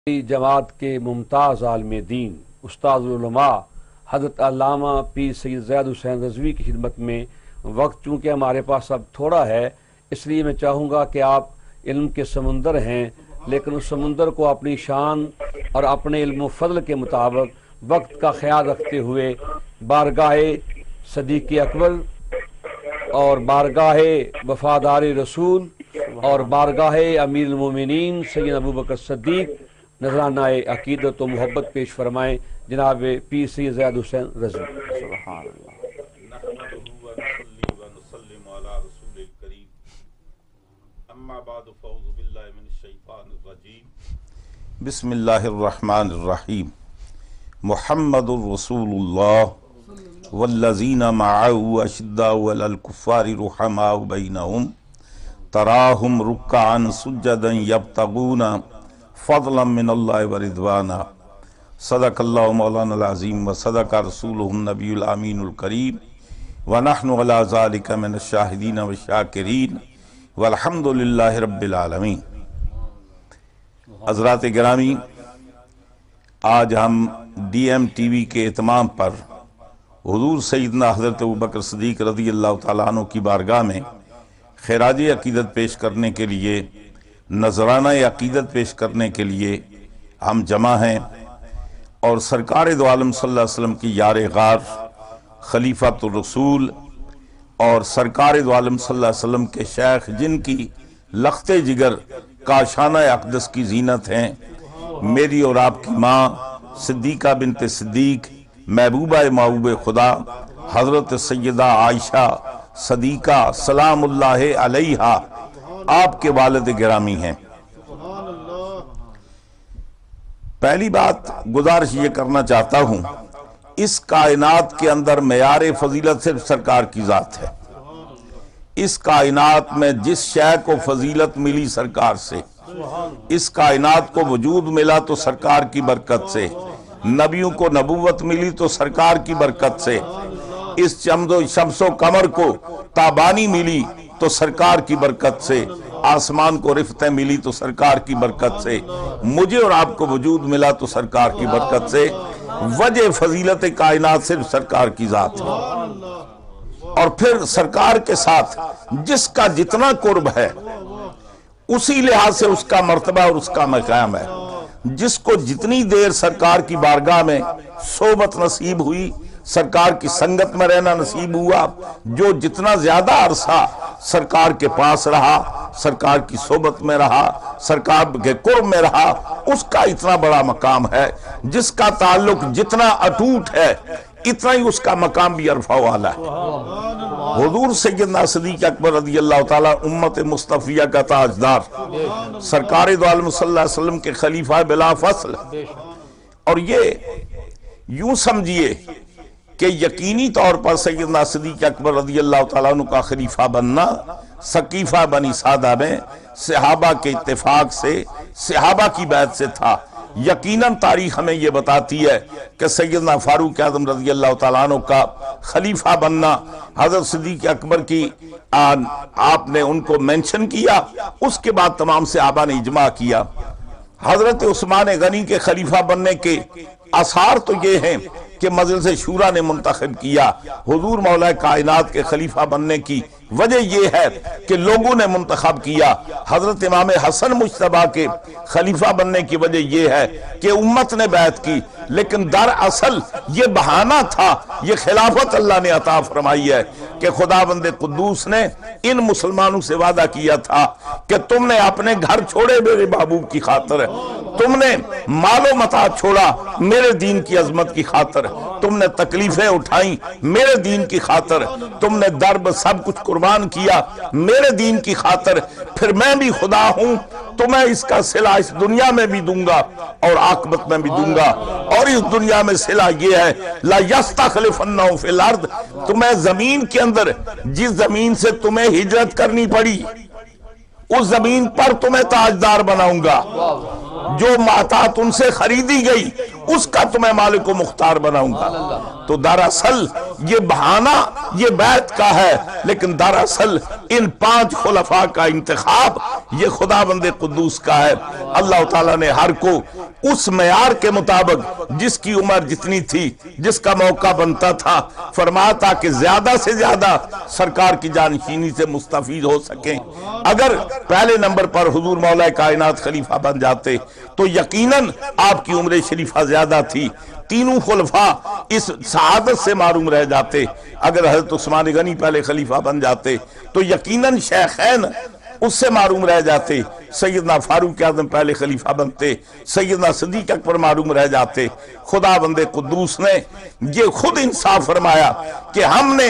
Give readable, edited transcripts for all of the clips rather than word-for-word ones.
جماعت کے ممتاز عالم دین استاد العلماء حضرت علامہ پیر سید زید حسین رضوی کی خدمت میں وقت چونکہ ہمارے پاس اب تھوڑا ہے، اس لیے میں چاہوں گا کہ آپ علم کے سمندر ہیں، لیکن اس سمندر کو اپنی شان اور اپنے علم و فضل کے مطابق وقت کا خیال رکھتے ہوئے بارگاہ صدیق اکبر اور بارگاہ وفادار رسول اور بارگاہ امیر المومنین سید ابوبکر صدیق نذرانہ عقیدت و محبت پیش فرمائیں جناب پیر سید زید حسین رضوی۔ سبحان اللہ۔ بسم اللہ الرحمن الرحیم۔ محمد الرسول اللہ والذین معه اشداء علی الکفار رحماء بینہم تراہم رکعا سجدا یبتغون فضلا من اللہ ورضوانا۔ صدق اللہ مولانا العظیم و صدق رسولہ النبی الامین الکریم ونحن علی ذالک من الشاہدین والشاکرین والحمد للہ رب العالمین۔ حضرات گرامی، آج ہم ڈی ایم ٹی وی کے اہتمام پر حضور سیدنا حضرت ابوبکر صدیق رضی اللہ تعالیٰ عنہ کی بارگاہ میں خراج عقیدت پیش کرنے کے لیے، نذرانہ عقیدت پیش کرنے کے لیے ہم جمع ہیں، اور سرکار دو عالم صلی اللہ علیہ وسلم کی یار غار خلیفۃ الرسول اور سرکار دو عالم صلی اللہ علیہ وسلم کے شیخ جن کی لخت جگر کاشانہ اقدس کی زینت ہیں، میری اور آپ کی ماں صدیقہ بنت صدیق محبوبہ محبوب خدا حضرت سیدہ عائشہ صدیقہ سلام اللہ علیہا آپ کے والد گرامی ہیں۔ پہلی بات گزارش یہ کرنا چاہتا ہوں، اس کائنات کے اندر معیار فضیلت صرف سرکار کی ذات ہے۔ اس کائنات میں جس شے کو فضیلت ملی سرکار سے، اس کائنات کو وجود ملا تو سرکار کی برکت سے، نبیوں کو نبوت ملی تو سرکار کی برکت سے، اس شمس و قمر کو تابانی ملی تو سرکار کی برکت سے، آسمان کو رفتیں ملی تو سرکار کی برکت سے، مجھے اور آپ کو وجود ملا تو سرکار کی برکت سے۔ وجہ فضیلت کائنات صرف سرکار کی ذات ہے، اور پھر سرکار کے ساتھ جس کا جتنا قرب ہے اسی لحاظ سے اس کا مرتبہ اور اس کا مقام ہے۔ جس کو جتنی دیر سرکار کی بارگاہ میں صحبت نصیب ہوئی، سرکار کی سنگت میں رہنا نصیب ہوا، جو جتنا زیادہ عرصہ سرکار کے پاس رہا، سرکار کی صحبت میں رہا، سرکار کے قرب میں رہا، اس کا اتنا بڑا مقام ہے۔ جس کا تعلق جتنا اٹوٹ ہے اتنا ہی اس کا مقام بھی عرفہ والا ہے۔ حضور سیدنا صدیق اکبر رضی اللہ تعالیٰ امت مصطفیہ کا تاجدار، سرکار دو عالم صلی اللہ علیہ وسلم کے خلیفہ بلا فصل، اور یہ یوں سمجھیے کہ یقینی طور پر سیدنا صدیق اکبر رضی اللہ تعالیٰ عنہ کا خلیفہ بننا سقیفہ بنی سعدہ میں صحابہ کے اتفاق سے، صحابہ کی بیعت سے تھا۔ یقیناً تاریخ ہمیں یہ بتاتی ہے کہ سیدنا فاروق اعظم رضی اللہ تعالیٰ عنہ کا خلیفہ بننا، حضرت صدیق اکبر کی آپ نے ان کو مینشن کیا، اس کے بعد تمام صحابہ نے اجماع کیا۔ حضرت عثمان غنی کے خلیفہ بننے کے آثار تو یہ ہیں کہ مجلس شورا نے منتخب کیا۔ حضور مولا کائنات کے خلیفہ بننے کی وجہ یہ ہے کہ لوگوں نے منتخب کیا۔ حضرت امام حسن مجتبیٰ کے خلیفہ بننے کی وجہ یہ ہے کہ امت نے بیعت کی، لیکن دراصل یہ بہانہ تھا، یہ خلافت اللہ نے عطا فرمائی ہے کہ خداوند قدوس نے ان مسلمانوں سے وعدہ کیا تھا کہ تم نے اپنے گھر چھوڑے میرے محبوب کی خاطر، تم نے مال و متاع چھوڑا میرے دین کی عظمت کی خاطر، تم نے تکلیفیں اٹھائیں میرے دین کی خاطر، تم نے درب سب کچھ قربان کیا میرے دین کی خاطر، پھر میں بھی خدا ہوں، تمہیں اس کا صلہ اس دنیا میں بھی دوں گا اور عاقبت میں بھی دوں گا۔ اور اس دنیا میں صلہ یہ ہے لا یستخلفنہم فی الارض، تمہیں زمین کے اندر جس زمین سے تمہیں ہجرت کرنی پڑی اس زمین پر تمہیں تاجدار بناؤں گا، جو ماتات ان سے خریدی گئی اس کا تمہیں مالک و مختار بناؤں گا۔ تو دراصل یہ بہانہ یہ بیعت کا ہے، لیکن دراصل ان 5 خلفاء کا انتخاب یہ خداوند قدوس کا ہے۔ اللہ تعالیٰ نے ہر کو اس معیار کے مطابق جس کی عمر جتنی تھی، جس کا موقع بنتا تھا، فرمایا تھا کہ زیادہ سے زیادہ سرکار کی جانشینی سے مستفید ہو سکیں۔ اگر پہلے نمبر پر حضور مولا کائنات خلیفہ بن جاتے تو یقیناً آپ کی عمر شریفہ زیادہ تھی، تینوں خلفاء اس سعادت سے معروم رہ جاتے۔ اگر حضرت عثمان غنی پہلے خلیفہ بن جاتے تو یقیناً شیخین اس سے معروم رہ جاتے، سیدنا فاروق اعظم پہلے خلیفہ بنتے، سیدنا صدیق اکبر معروم رہ جاتے۔ خداوند قدوس نے یہ خود انصاف فرمایا کہ ہم نے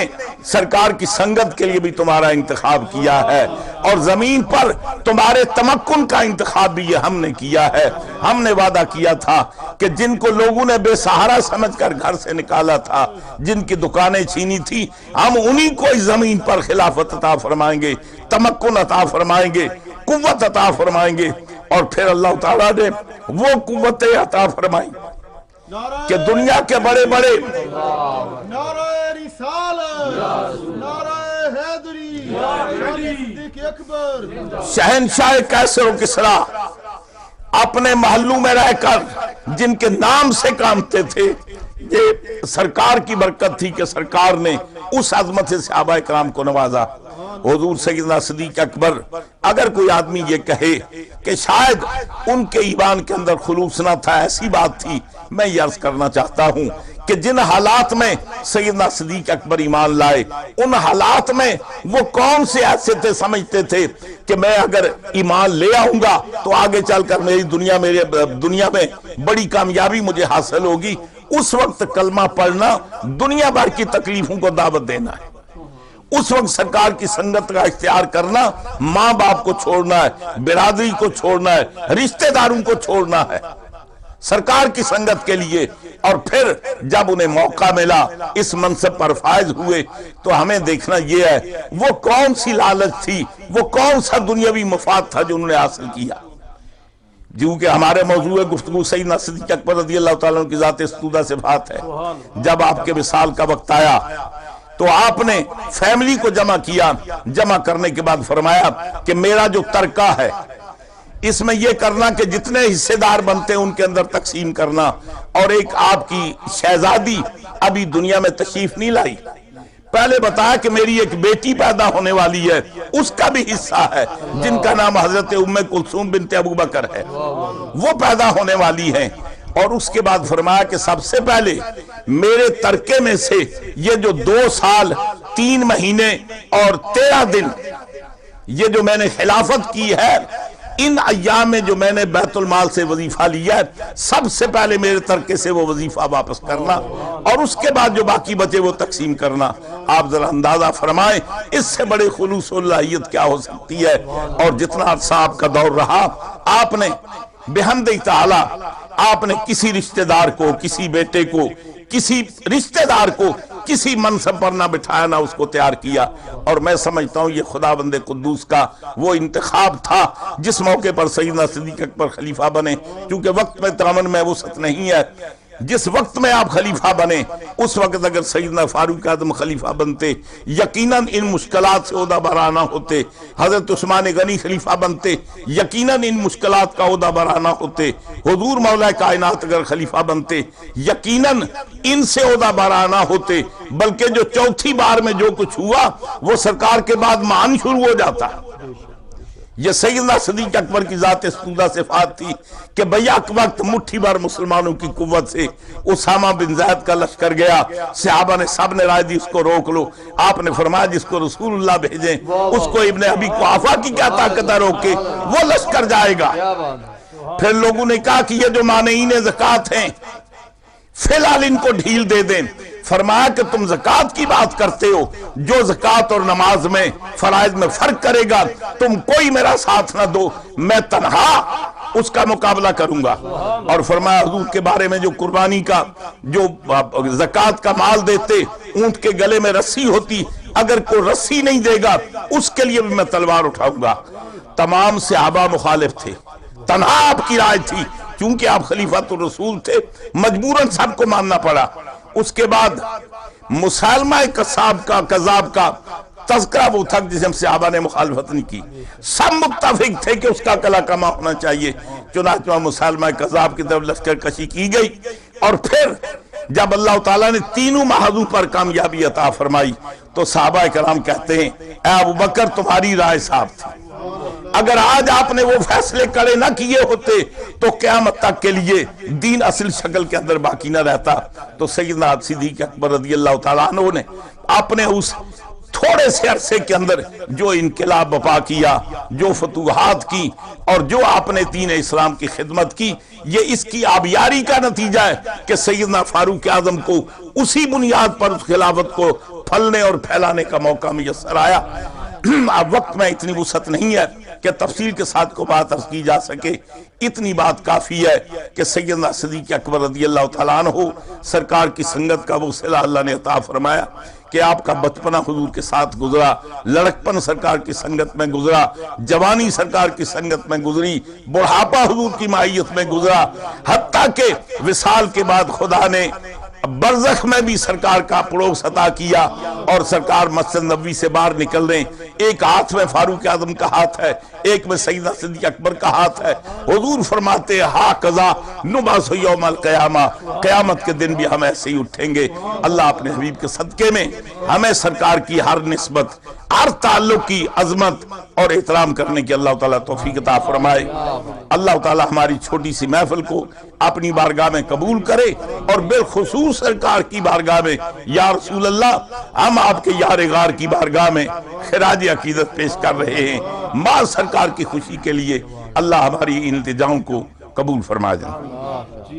سرکار کی سنگت کے لیے بھی تمہارا انتخاب کیا ہے، اور زمین پر تمہارے تمکن کا انتخاب بھی یہ ہم نے کیا ہے۔ ہم نے وعدہ کیا تھا کہ جن کو لوگوں نے بے سہارا سمجھ کر گھر سے نکالا تھا، جن کی دکانیں چھینی تھی، ہم انہی کو اس زمین پر خلافت عطا فرمائیں گے، تمکن عطا فرمائیں گے، قوت عطا فرمائیں گے۔ اور پھر اللہ تعالیٰ نے وہ قوتیں عطا فرمائیں کہ دنیا کے بڑے بڑے نعرہ رسالت، نعرہ حیدری، صدیق اکبر، شہنشاہ کیسر و کسریٰ اپنے محلوں میں رہ کر جن کے نام سے کامتے تھے، یہ سرکار کی برکت تھی کہ سرکار نے اس عظمت سے صحابہ کرام کو نوازا۔ حضور سیدنا صدیق اکبر، اگر کوئی آدمی یہ کہے کہ شاید ان کے ایمان کے اندر خلوص نہ تھا، ایسی بات تھی، میں یہ عرض کرنا چاہتا ہوں کہ جن حالات میں سیدنا صدیق اکبر ایمان لائے، ان حالات میں وہ کون سے ایسے تھے سمجھتے تھے کہ میں اگر ایمان لے آؤں گا تو آگے چل کر میری دنیا میں بڑی کامیابی مجھے حاصل ہوگی۔ اس وقت کلمہ پڑھنا دنیا بھر کی تکلیفوں کو دعوت دینا ہے، اس وقت سرکار کی سنگت کا اختیار کرنا ماں باپ کو چھوڑنا ہے، برادری کو چھوڑنا ہے، رشتہ داروں کو چھوڑنا ہے سرکار کی سنگت کے لیے۔ اور پھر جب انہیں موقع ملا، اس منصب پر فائز ہوئے، تو ہمیں دیکھنا یہ ہے وہ کون سی لالچ تھی، وہ کون سا دنیاوی مفاد تھا جو انہوں نے حاصل کیا۔ کیونکہ ہمارے موضوع گفتگو سیدنا صدیق اکبر رضی اللہ تعالیٰ عنہ کی ذات ستودہ صفات ہے۔ جب آپ کے وصال کا وقت آیا تو آپ نے فیملی کو جمع کیا، جمع کرنے کے بعد فرمایا کہ میرا جو ترکہ ہے اس میں یہ کرنا کہ جتنے حصے دار بنتے ہیں ان کے اندر تقسیم کرنا، اور ایک آپ کی شہزادی ابھی دنیا میں تشریف نہیں لائی، پہلے بتایا کہ میری ایک بیٹی پیدا ہونے والی ہے، اس کا بھی حصہ ہے، جن کا نام حضرت ام کلثوم بنت ابوبکر ہے، وہ پیدا ہونے والی ہیں۔ اور اس کے بعد فرمایا کہ سب سے پہلے میرے ترکے میں سے یہ جو 2 سال 3 مہینے اور 13 دن یہ جو میں نے خلافت کی ہے، ان ایام میں جو میں نے بیت المال سے وظیفہ لیا ہے، سب سے پہلے میرے ترکے سے وہ وظیفہ واپس کرنا، اور اس کے بعد جو باقی بچے وہ تقسیم کرنا۔ آپ ذرا اندازہ فرمائیں اس سے بڑے خلوص و اللہیت کیا ہو سکتی ہے۔ اور جتنا عرصہ آپ کا دور رہا، آپ نے بحمد تعالی آپ نے کسی رشتہ دار کو، کسی بیٹے کو، کسی رشتہ دار کو کسی منصب پر نہ بٹھایا، نہ اس کو تیار کیا۔ اور میں سمجھتا ہوں یہ خداوند قدوس کا وہ انتخاب تھا جس موقع پر سیدنا صدیق اکبر خلیفہ بنے۔ کیونکہ وقت میں تامن میں وسعت نہیں ہے، جس وقت میں آپ خلیفہ بنے اس وقت اگر سیدنا فاروق اعظم خلیفہ بنتے یقیناً ان مشکلات سے عہدہ برآنا ہوتے، حضرت عثمان غنی خلیفہ بنتے یقیناً ان مشکلات کا عہدہ برآنا ہوتے، حضور مولا کائنات اگر خلیفہ بنتے یقیناً ان سے عہدہ برآنا ہوتے۔ بلکہ جو چوتھی بار میں جو کچھ ہوا وہ سرکار کے بعد مان شروع ہو جاتا۔ یہ سیدنا صدیق اکبر کی ذات ستودہ صفات تھی کہ بیک وقت مٹھی بھر مسلمانوں کی قوت سے اسامہ بن زید کا لشکر گیا، صحابہ نے سب نے رائے دی اس کو روک لو۔ آپ نے فرمایا جس کو رسول اللہ بھیجیں اس کو ابن ابی قحافہ کی کیا طاقت ہے روکے، وہ لشکر جائے گا۔ پھر لوگوں نے کہا کہ یہ جو مانعین زکوٰۃ ہیں فی الحال ان کو ڈھیل دے دیں۔ فرمایا کہ تم زکوٰۃ کی بات کرتے ہو، جو زکوٰۃ اور نماز میں فرائض میں فرق کرے گا تم کوئی میرا ساتھ نہ دو، میں تنہا اس کا مقابلہ کروں گا۔ اور فرمایا حضور کے بارے میں جو قربانی کا جو زکوٰۃ کا مال دیتے، اونٹ کے گلے میں رسی ہوتی، اگر کوئی رسی نہیں دے گا اس کے لیے بھی میں تلوار اٹھاؤں گا۔ تمام صحابہ مخالف تھے، تنہا آپ کی رائے تھی، کیونکہ آپ خلیفۃ الرسول تھے، مجبوراً سب کو ماننا پڑا۔ اس کے بعد مسالمہ کذاب کا تذکرہ وہ تھا جسے ہم صحابہ نے مخالفت نہیں کی، سب متفق تھے کہ اس کا کلا کما ہونا چاہیے، چنانچہ مسالمہ کذاب کی طرف لشکر کشی کی گئی، اور پھر جب اللہ تعالیٰ نے تینوں محاذوں پر کامیابی عطا فرمائی تو صحابہ کرام کہتے ہیں اے ابو بکر تمہاری رائے صاف تھی، اگر آج آپ نے وہ فیصلے کڑے نہ کیے ہوتے تو قیامت تک کے لیے دین اصل شکل کے اندر باقی نہ رہتا۔ تو سیدنا صدیق اکبر رضی اللہ تعالیٰ عنہ نے اپنے اس تھوڑے سے عرصے کے اندر جو انقلاب بپا کیا، جو فتوحات کی، اور جو آپ نے دین اسلام کی خدمت کی، یہ اس کی آبیاری کا نتیجہ ہے کہ سیدنا فاروق اعظم کو اسی بنیاد پر اس خلافت کو پھلنے اور پھیلانے کا موقع میسر آیا۔ اب وقت میں اتنی وسعت نہیں ہے کہ تفصیل کے ساتھ کو بات عرض کی جا سکے، اتنی بات کافی ہے کہ سیدنا صدیق اکبر رضی اللہ تعالیٰ عنہ سرکار کی سنگت کا وہ صلہ اللہ نے عطا فرمایا کہ آپ کا بچپنا حضور کے ساتھ گزرا، لڑکپن سرکار کی سنگت میں گزرا، جوانی سرکار کی سنگت میں گزری، بڑھاپا حضور کی معیت میں گزرا، حتیٰ کہ وصال کے بعد خدا نے برزخ میں بھی سرکار کا پڑوس عطا کیا، اور سرکار مسجد نبوی سے باہر نکل رہے ہیں، ایک ہاتھ میں فاروق اعظم کا ہاتھ ہے، ایک میں سیدنا صدیق اکبر کا ہاتھ ہے، حضور فرماتے ہیں ہا قضا نبعث یوم القیامہ، قیامت کے دن بھی ہم ایسے ہی اٹھیں گے۔ اللہ اپنے حبیب کے صدقے میں ہمیں سرکار کی ہر نسبت، ہر تعلق کی عظمت اور احترام کرنے کی اللہ تعالیٰ توفیق عطا فرمائے۔ اللہ تعالیٰ ہماری چھوٹی سی محفل کو اپنی بارگاہ میں قبول کرے، اور بالخصوص سرکار کی بارگاہ میں یا رسول اللہ ہم آپ کے یار غار کی بارگاہ میں خراج عقیدت پیش کر رہے ہیں، ماں سرکار کی خوشی کے لیے اللہ ہماری التجاؤں کو قبول فرما جائے۔